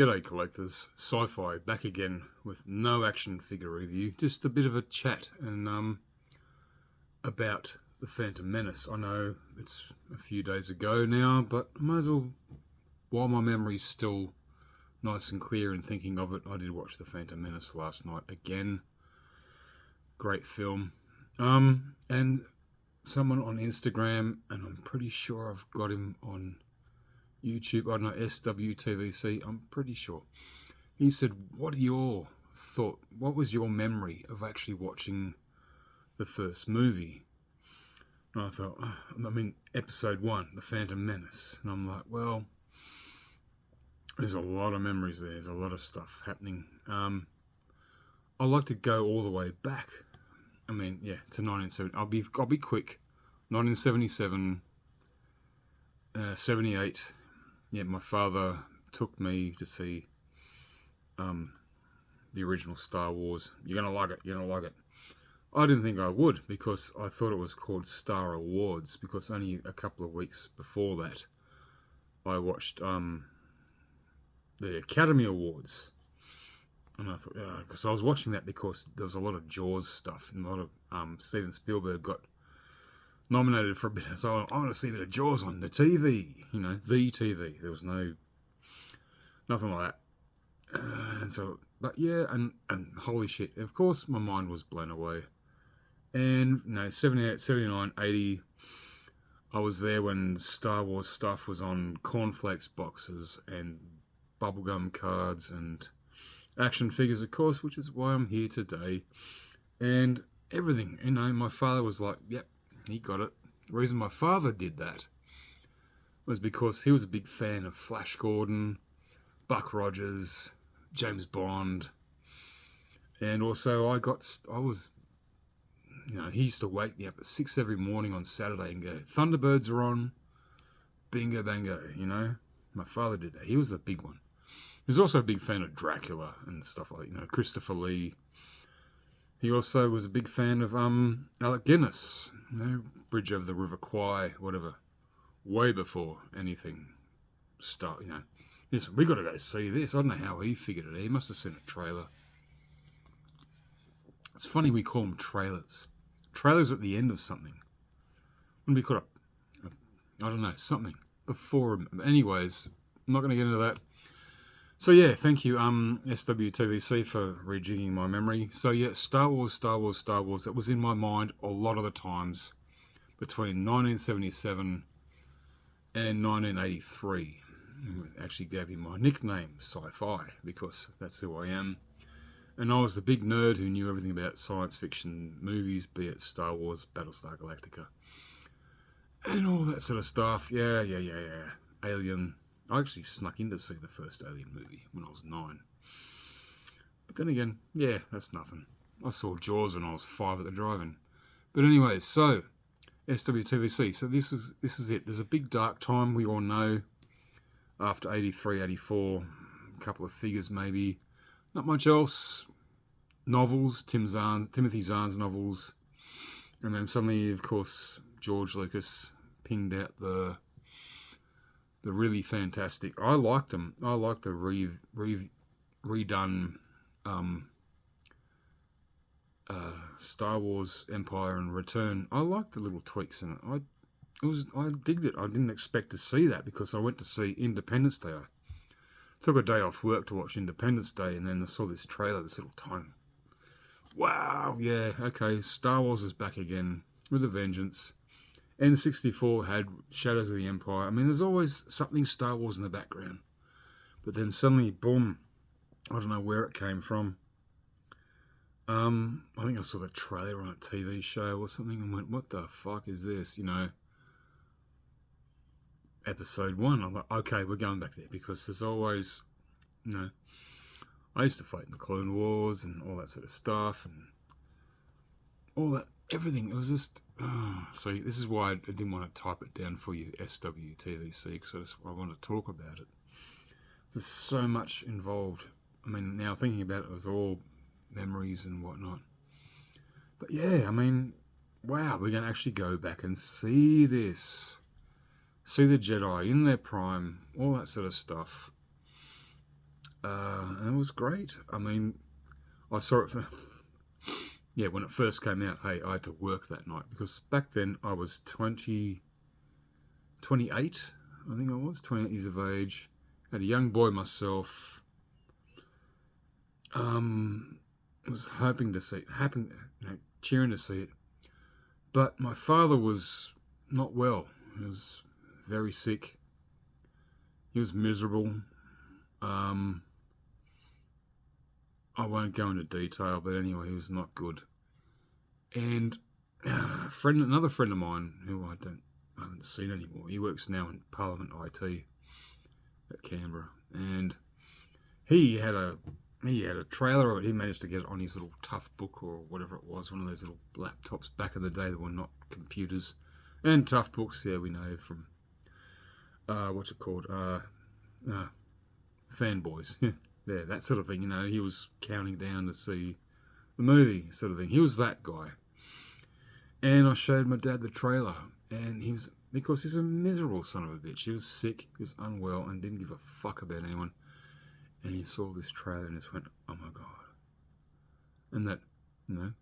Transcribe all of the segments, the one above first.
G'day collectors, Sci-Fi back again with no action figure review, just a bit of a chat and about the Phantom Menace. I know it's a few days ago now, but I might as well, while my memory's still nice and clear and thinking of it, I did watch the Phantom Menace last night again. Great film. And someone on Instagram, and I'm pretty sure I've got him on YouTube, I don't know, SWTVC, I'm pretty sure. He said, what was your memory of actually watching the first movie? And I thought, episode 1, The Phantom Menace. And I'm like, well, there's a lot of memories there. There's a lot of stuff happening. I like to go all the way back. To 1970. I'll be quick. 1977, 78. Yeah, my father took me to see the original Star Wars. You're gonna like it. I didn't think I would, because I thought it was called Star Awards, because only a couple of weeks before that I watched the Academy Awards. And I thought, because I was watching that because there was a lot of Jaws stuff, and a lot of Steven Spielberg got nominated for a bit. So I want to see a bit of Jaws on the TV, the TV. There was nothing like that. And holy shit, of course my mind was blown away. And 78, 79, 80, I was there when Star Wars stuff was on cornflakes boxes and bubblegum cards and action figures, of course, which is why I'm here today. And everything, my father was like, yep, he got it. The reason my father did that was because he was a big fan of Flash Gordon, Buck Rogers, James Bond. And also he used to wake me up at 6 every morning on Saturday and go, Thunderbirds are on, bingo bango, My father did that. He was a big one. He was also a big fan of Dracula and stuff like that, Christopher Lee. He also was a big fan of Alec Guinness, Bridge Over the River Kwai, whatever, way before anything started, Listen, we got to go see this. I don't know how he figured it out. He must have seen a trailer. It's funny we call them trailers. Trailers at the end of something. When we call it, I don't know, something before. Anyways, I'm not going to get into that. So yeah, thank you, SWTVC, for rejigging my memory. So yeah, Star Wars. That was in my mind a lot of the times between 1977 and 1983. I actually gave him my nickname, Sci-Fi, because that's who I am. And I was the big nerd who knew everything about science fiction movies, be it Star Wars, Battlestar Galactica, and all that sort of stuff. Yeah. Alien. I actually snuck in to see the first Alien movie when I was 9. But then again, yeah, that's nothing. I saw Jaws when I was 5 at the drive-in. But anyways, so SWTVC. So this was it. There's a big dark time, we all know, after 83, 84, a couple of figures maybe. Not much else. Novels, Timothy Zahn's novels. And then suddenly, of course, George Lucas pinged out the really fantastic. I liked them. I liked the redone Star Wars Empire and Return. I liked the little tweaks in it. I digged it. I didn't expect to see that because I went to see Independence Day. I took a day off work to watch Independence Day, and then I saw this trailer, this little time. Wow, yeah, okay, Star Wars is back again with a vengeance. N64 had Shadows of the Empire. There's always something Star Wars in the background. But then suddenly, boom, I don't know where it came from. I think I saw the trailer on a TV show or something and went, what the fuck is this, Episode 1. I'm like, okay, we're going back there, because there's always, I used to fight in the Clone Wars and all that sort of stuff and all that. Everything, it was just, so this is why I didn't want to type it down for you, SWTVC, because I want to talk about it. There's so much involved. Now thinking about it was all memories and whatnot. But yeah, wow, we're going to actually go back and see this. See the Jedi in their prime, all that sort of stuff. And it was great. I mean, I saw it for, yeah, when it first came out. Hey, I had to work that night because back then I was 28, I think I was, 28 years of age. Had a young boy myself. Was hoping to see it, cheering to see it. But my father was not well. He was very sick. He was miserable. I won't go into detail, but anyway, he was not good. And another friend of mine who I haven't seen anymore. He works now in Parliament IT at Canberra, and he had a trailer of it. He managed to get it on his little tough book or whatever it was, one of those little laptops back in the day that were not computers. And tough books, yeah, we know from what's it called? Fanboys. Yeah, that sort of thing, you know. He was counting down to see the movie, sort of thing. He was that guy. And I showed my dad the trailer, and because he's a miserable son of a bitch. He was sick, he was unwell, and didn't give a fuck about anyone. And he saw this trailer and just went, oh my God. And that, you know,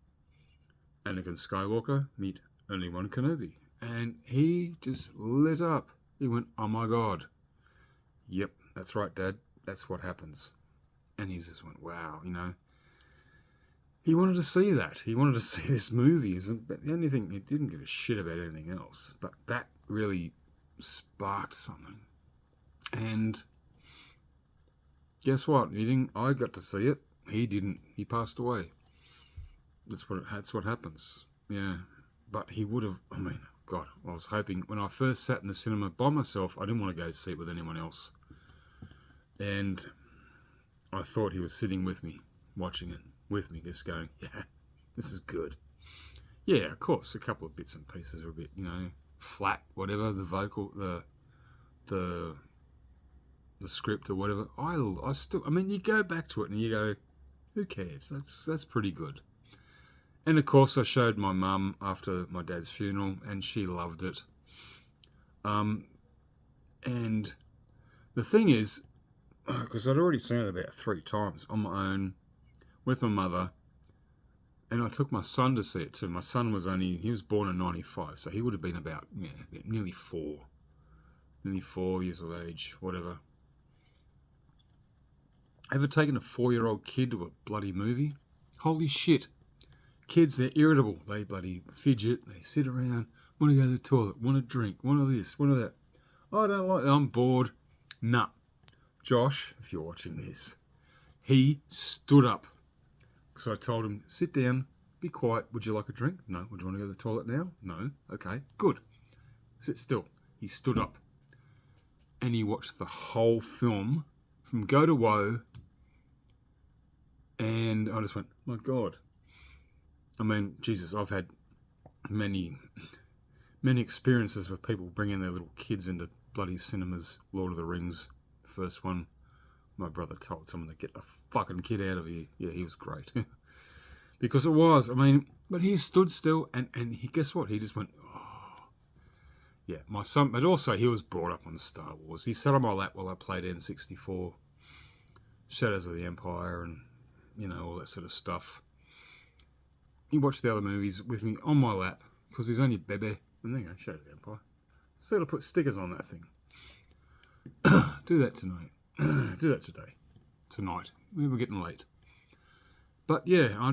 Anakin Skywalker meet Obi-Wan Kenobi. And he just lit up. He went, oh my God. Yep, that's right, Dad. That's what happens. And he just went, wow, you know. He wanted to see that. He wanted to see this movie. But the only thing, he didn't give a shit about anything else. But that really sparked something. And guess what? I got to see it. He didn't. He passed away. That's what happens. Yeah. But he would have, I mean, God, I was hoping, when I first sat in the cinema by myself, I didn't want to go see it with anyone else. And I thought he was sitting with me, watching it with me, just going, yeah, this is good. Yeah, of course, a couple of bits and pieces are a bit, you know, flat, whatever, the vocal, the script or whatever. I mean, you go back to it and you go, who cares? That's pretty good. And of course, I showed my mum after my dad's funeral, and she loved it. And the thing is, because I'd already seen it about 3 times on my own with my mother, and I took my son to see it too. My son he was born in 95, so he would have been about nearly 4 years of age, whatever. Ever taken a 4-year-old kid to a bloody movie? Holy shit. Kids, they're irritable. They bloody fidget. They sit around. Want to go to the toilet. Want a drink. Want this. Want that. I don't like it. I'm bored. Nah. Josh, if you're watching this, he stood up. So I told him, sit down. Be quiet. Would you like a drink? No. Would you want to go to the toilet now? No. Okay. Good. Sit still. He stood up. And he watched the whole film from go to woe. And I just went, my God. I mean, Jesus, I've had many experiences where people bringing their little kids into bloody cinemas. Lord of the Rings, the first one. My brother told someone to get the fucking kid out of here. Yeah, he was great. Because it was, I mean, but he stood still and guess what? He just went, oh. Yeah, my son, but also he was brought up on Star Wars. He sat on my lap while I played N64, Shadows of the Empire, and, you know, all that sort of stuff. He watched the other movies with me on my lap because he's only bebe. And there you go, Shadows of the Empire. So to put stickers on that thing. Do that tonight. Do that today. Tonight. We were getting late. But yeah, I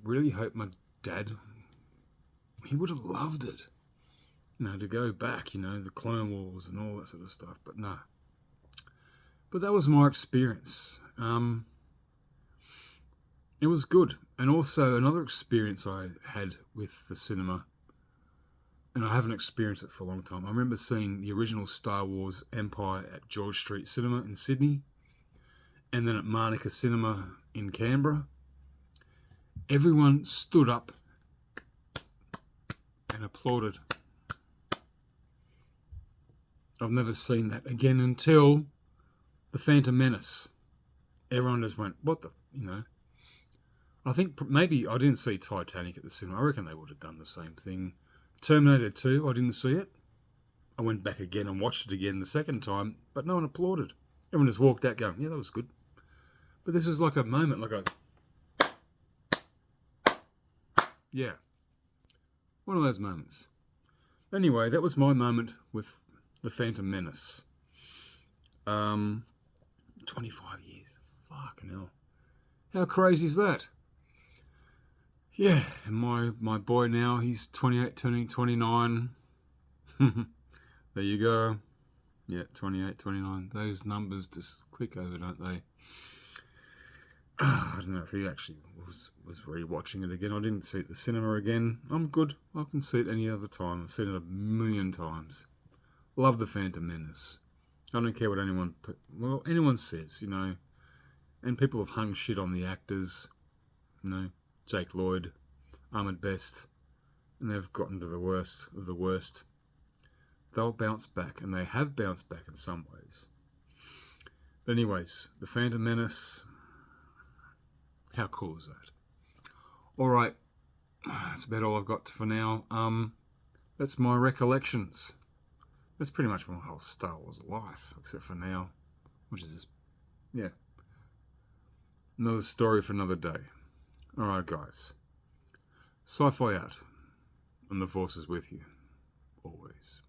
really hope my dad, he would have loved it. You know, to go back, you know, the Clone Wars and all that sort of stuff. But no. But that was my experience. It was good. And also another experience I had with the cinema, and I haven't experienced it for a long time. I remember seeing the original Star Wars Empire at George Street Cinema in Sydney, and then at Manuka Cinema in Canberra. Everyone stood up and applauded. I've never seen that again until The Phantom Menace. Everyone just went, what the, you know. I think maybe I didn't see Titanic at the cinema. I reckon they would have done the same thing. Terminator 2, I didn't see it. I went back again and watched it again the second time, but no one applauded. Everyone just walked out going, yeah, that was good. But this is like a moment, like a, yeah, one of those moments. Anyway, that was my moment with the Phantom Menace. 25 years. Fucking hell. How crazy is that? Yeah, and my boy now, he's 28, turning 29. There you go. Yeah, 28, 29. Those numbers just click over, don't they? I don't know if he actually was re-watching it again. I didn't see it at the cinema again. I'm good. I can see it any other time. I've seen it a million times. Love the Phantom Menace. I don't care what anyone says, you know. And people have hung shit on the actors, you know, Jake Lloyd, Ahmed Best, and they've gotten to the worst of the worst. They'll bounce back, and they have bounced back in some ways. But anyways, the Phantom Menace, how cool is that? All right, that's about all I've got for now. That's my recollections. That's pretty much my whole Star Wars life, except for now, which is just, yeah, another story for another day. All right, guys. Sci-fi out, and the Force is with you, always.